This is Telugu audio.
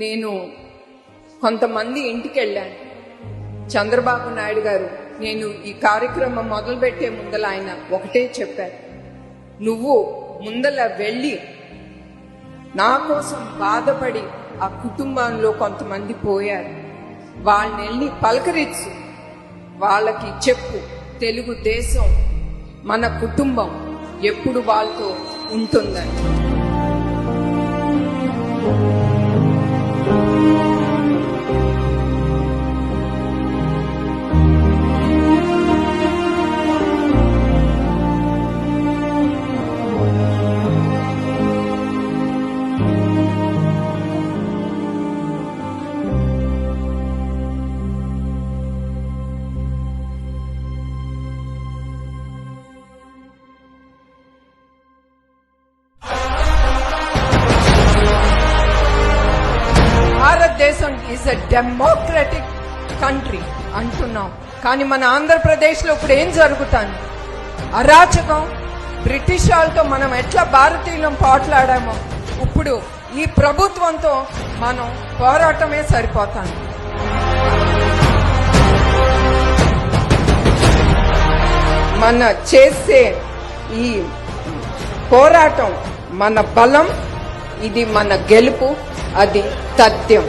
నేను కొంతమంది ఇంటికి వెళ్ళాను. చంద్రబాబు నాయుడు గారు నేను ఈ కార్యక్రమం మొదలుపెట్టే ముందల ఆయన ఒకటే చెప్పారు, నువ్వు ముందల వెళ్ళి నా కోసం బాధపడి ఆ కుటుంబంలో కొంతమంది పోయారు, వాళ్ళని వెళ్ళి పలకరించు, వాళ్ళకి చెప్పు తెలుగుదేశం మన కుటుంబం ఎప్పుడు వాళ్ళతో ఉంటుందని. భారతదేశం ఈజ్ అ డెమోక్రటిక్ కంట్రీ అంటున్నాం, కానీ మన ఆంధ్రప్రదేశ్ లో ఇప్పుడు ఏం జరుగుతుంది? అరాచకం. బ్రిటిష్ వాళ్ళతో మనం ఎట్లా భారతీయులం పోట్లాడామో ఇప్పుడు ఈ ప్రభుత్వంతో మనం పోరాటమే సరిపోతాను. మన చేసే ఈ పోరాటం మన బలం, ఇది మన గెలుపు, అది తథ్యం.